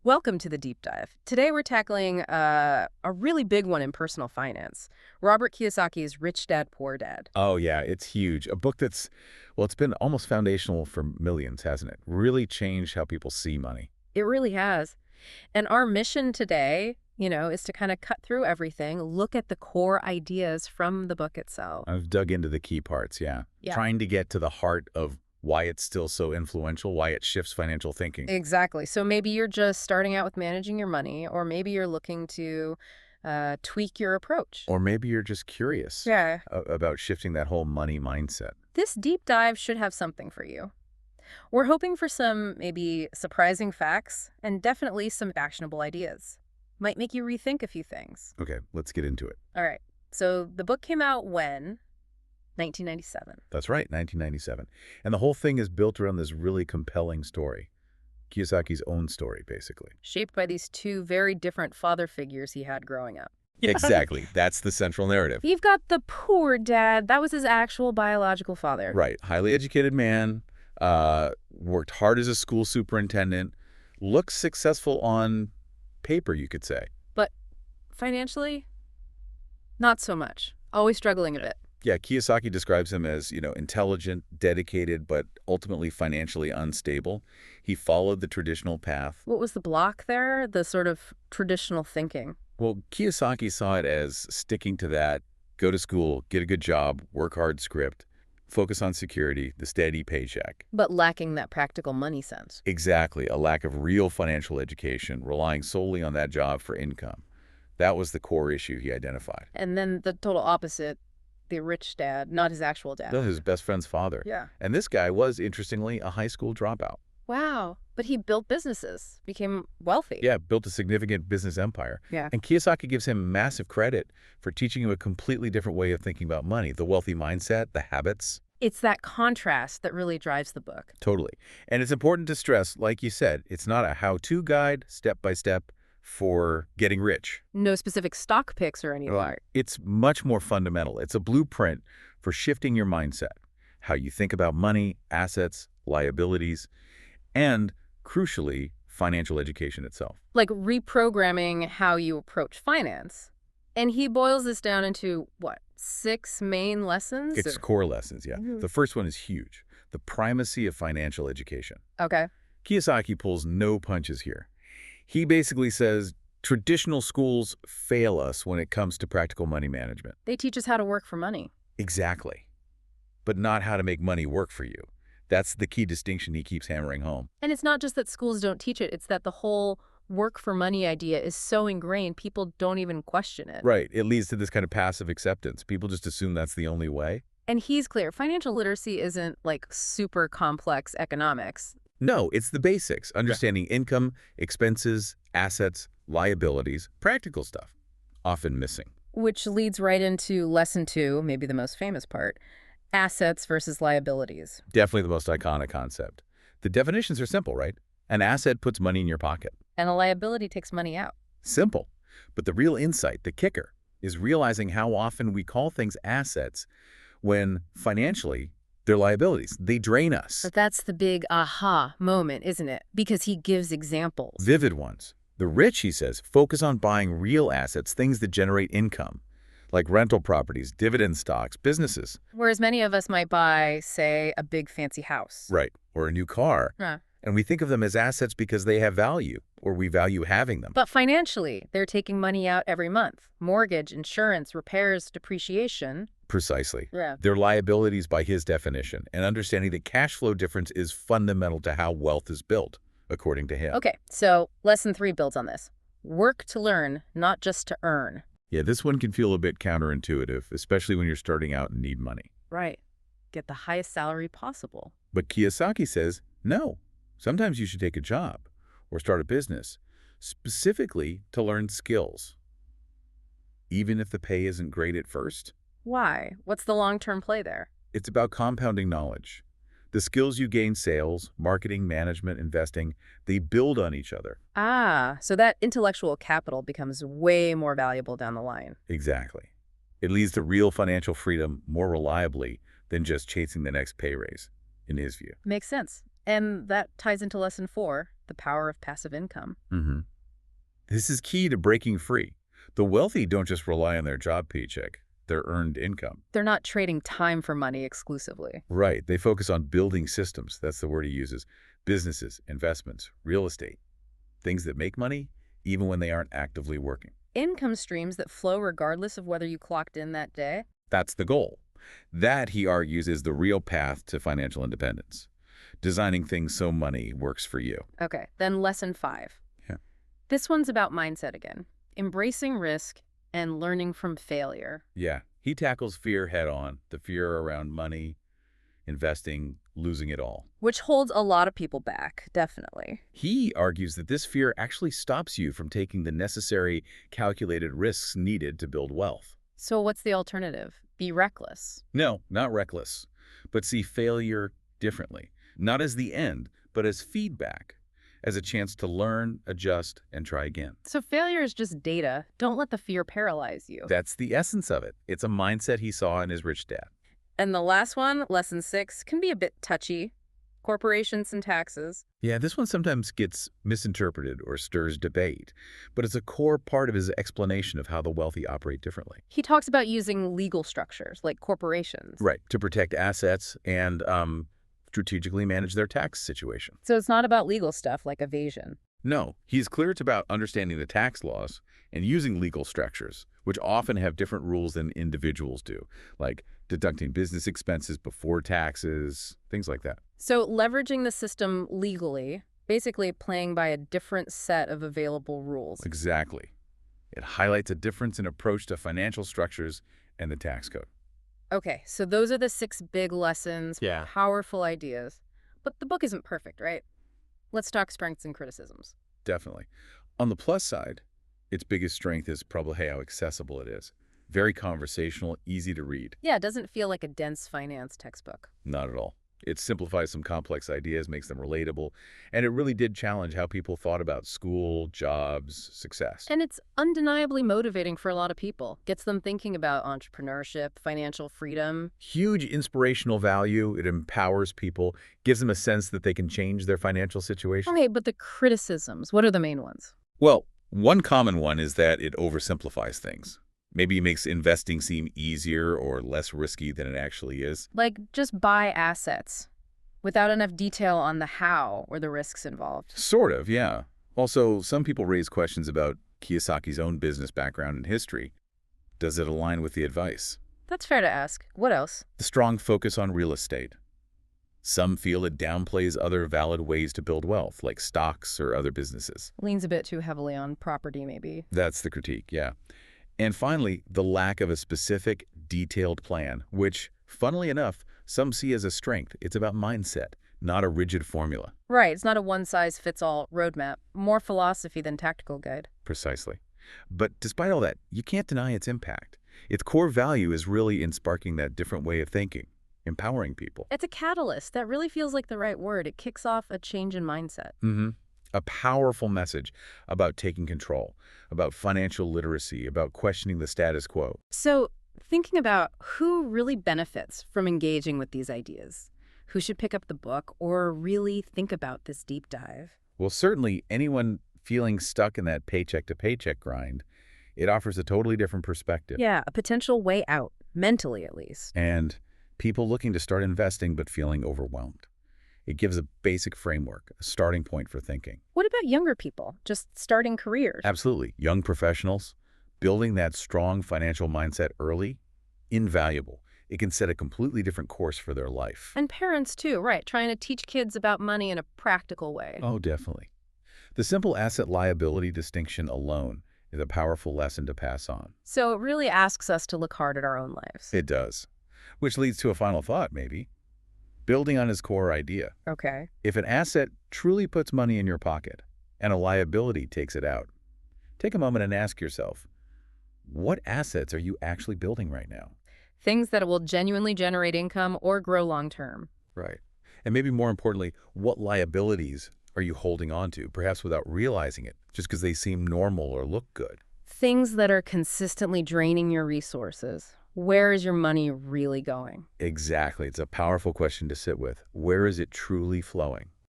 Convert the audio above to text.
Welcome to the deep dive. Today we're tackling a really big one in personal finance. Robert Kiyosaki's Rich Dad, Poor Dad. Oh, yeah, it's huge. A book that's, well, it's been almost foundational for millions, hasn't it? Really changed how people see money. It really has. And our mission today, is to kind of cut through everything, look at the core ideas from the book itself. I've dug into the key parts, yeah. Yeah. Trying to get to the heart of why it's still so influential, why it shifts financial thinking. Exactly. So maybe you're just starting out with managing your money, or maybe you're looking to tweak your approach. Or maybe you're just curious Yeah. about shifting that whole money mindset. This deep dive should have something for you. We're hoping for some maybe surprising facts and definitely some actionable ideas. Might make you rethink a few things. Okay, let's get into it. All right. So the book came out when? 1997. That's right, 1997. And the whole thing is built around this really compelling story. Kiyosaki's own story, basically. Shaped by these two very different father figures he had growing up. Exactly. That's the central narrative. You've got the poor dad. That was his actual biological father. Right. Highly educated man, worked hard as a school superintendent, looks successful on paper, you could say. But financially, not so much. Always struggling a bit. Yeah, Kiyosaki describes him as, intelligent, dedicated, but ultimately financially unstable. He followed the traditional path. What was the block there? The sort of traditional thinking. Well, Kiyosaki saw it as sticking to that, go to school, get a good job, work hard script, focus on security, the steady paycheck. But lacking that practical money sense. Exactly, a lack of real financial education, relying solely on that job for income. That was the core issue he identified. And then the total opposite, the rich dad, not his actual dad. That was his best friend's father. Yeah. And this guy was, interestingly, a high school dropout. Wow. But he built businesses, became wealthy. Yeah, built a significant business empire. Yeah. And Kiyosaki gives him massive credit for teaching him a completely different way of thinking about money, the wealthy mindset, the habits. It's that contrast that really drives the book. Totally. And it's important to stress, like you said, it's not a how-to guide, step-by-step, for getting rich. No specific stock picks or anything. Right. It's much more fundamental. It's a blueprint for shifting your mindset, how you think about money, assets, liabilities, and, crucially, financial education itself. Like reprogramming how you approach finance. And he boils this down into, what, 6 main lessons? It's core lessons, yeah. Mhm. The first one is huge, the primacy of financial education. Okay. Kiyosaki pulls no punches here. He basically says traditional schools fail us when it comes to practical money management. They teach us how to work for money. Exactly. But not how to make money work for you. That's the key distinction he keeps hammering home. And it's not just that schools don't teach it, it's that the whole work for money idea is so ingrained, people don't even question it. Right. It leads to this kind of passive acceptance. People just assume that's the only way. And he's clear, financial literacy isn't like super complex economics. No, it's the basics. Understanding income, expenses, assets, liabilities, practical stuff. Often missing. Which leads right into lesson 2, maybe the most famous part, assets versus liabilities. Definitely the most iconic concept. The definitions are simple, right? An asset puts money in your pocket. And a liability takes money out. Simple. But the real insight, the kicker, is realizing how often we call things assets when financially they're liabilities. They drain us. But that's the big aha moment, isn't it? Because he gives examples. Vivid ones. The rich, he says, focus on buying real assets, things that generate income, like rental properties, dividend stocks, businesses. Whereas many of us might buy, say, a big fancy house. Right. Or a new car. Huh. And we think of them as assets because they have value, or we value having them. But financially, they're taking money out every month. Mortgage, insurance, repairs, depreciation. Precisely. Yeah. They're liabilities by his definition, and understanding the cash flow difference is fundamental to how wealth is built, according to him. Okay, so lesson 3 builds on this. Work to learn, not just to earn. Yeah, this one can feel a bit counterintuitive, especially when you're starting out and need money. Right. Get the highest salary possible. But Kiyosaki says, no. Sometimes you should take a job or start a business, specifically to learn skills, even if the pay isn't great at first. Why? What's the long-term play there? It's about compounding knowledge. The skills you gain, sales, marketing, management, investing, they build on each other. Ah, so that intellectual capital becomes way more valuable down the line. Exactly. It leads to real financial freedom more reliably than just chasing the next pay raise, in his view. Makes sense. And that ties into lesson 4, the power of passive income. Hmm. This is key to breaking free. The wealthy don't just rely on their job paycheck, their earned income. They're not trading time for money exclusively. Right. They focus on building systems. That's the word he uses. Businesses, investments, real estate, things that make money even when they aren't actively working. Income streams that flow regardless of whether you clocked in that day. That's the goal. That, he argues, is the real path to financial independence. Designing things so money works for you. Okay, then lesson 5. Yeah. This one's about mindset again. Embracing risk and learning from failure. Yeah. He tackles fear head on, the fear around money, investing, losing it all. Which holds a lot of people back, definitely. He argues that this fear actually stops you from taking the necessary calculated risks needed to build wealth. So what's the alternative? Be reckless. No, not reckless, but see failure differently. Not as the end, but as feedback, as a chance to learn, adjust, and try again. So failure is just data. Don't let the fear paralyze you. That's the essence of it. It's a mindset he saw in his rich dad. And the last one, lesson 6, can be a bit touchy. Corporations and taxes. Yeah, this one sometimes gets misinterpreted or stirs debate, but it's a core part of his explanation of how the wealthy operate differently. He talks about using legal structures like corporations. Right, to protect assets and strategically manage their tax situation. So it's not about legal stuff like evasion. No, he's clear it's about understanding the tax laws and using legal structures, which often have different rules than individuals do, like deducting business expenses before taxes, things like that. So leveraging the system legally, basically playing by a different set of available rules. Exactly. It highlights a difference in approach to financial structures and the tax code. Okay, so those are the 6 big lessons, Yeah. powerful ideas. But the book isn't perfect, right? Let's talk strengths and criticisms. Definitely. On the plus side, its biggest strength is probably how accessible it is. Very conversational, easy to read. Yeah, it doesn't feel like a dense finance textbook. Not at all. It simplifies some complex ideas, makes them relatable, and it really did challenge how people thought about school, jobs, success. And it's undeniably motivating for a lot of people. Gets them thinking about entrepreneurship, financial freedom. Huge inspirational value. It empowers people, gives them a sense that they can change their financial situation. Okay, but the criticisms, what are the main ones? Well, one common one is that it oversimplifies things. Maybe it makes investing seem easier or less risky than it actually is. Like, just buy assets without enough detail on the how or the risks involved. Sort of, yeah. Also, some people raise questions about Kiyosaki's own business background and history. Does it align with the advice? That's fair to ask. What else? The strong focus on real estate. Some feel it downplays other valid ways to build wealth, like stocks or other businesses. Leans a bit too heavily on property, maybe. That's the critique, yeah. And finally, the lack of a specific, detailed plan, which, funnily enough, some see as a strength. It's about mindset, not a rigid formula. Right, it's not a one-size-fits-all roadmap. More philosophy than tactical guide. Precisely. But despite all that, you can't deny its impact. Its core value is really in sparking that different way of thinking, empowering people. It's a catalyst. That really feels like the right word. It kicks off a change in mindset. A powerful message about taking control, about financial literacy, about questioning the status quo. So, thinking about who really benefits from engaging with these ideas, who should pick up the book or really think about this deep dive? Well, certainly anyone feeling stuck in that paycheck-to-paycheck grind, it offers a totally different perspective. Yeah, a potential way out, mentally at least. And people looking to start investing but feeling overwhelmed. It gives a basic framework, a starting point for thinking. What about younger people, just starting careers? Absolutely. Young professionals, building that strong financial mindset early, invaluable. It can set a completely different course for their life. And parents too, right, trying to teach kids about money in a practical way. Oh, definitely. The simple asset-liability distinction alone is a powerful lesson to pass on. So it really asks us to look hard at our own lives. It does. Which leads to a final thought, maybe. Building on his core idea. Okay. If an asset truly puts money in your pocket and a liability takes it out, take a moment and ask yourself, what assets are you actually building right now? Things that will genuinely generate income or grow long-term. Right. And maybe more importantly, what liabilities are you holding on to, perhaps without realizing it, just because they seem normal or look good? Things that are consistently draining your resources. Where is your money really going? Exactly. It's a powerful question to sit with. Where is it truly flowing?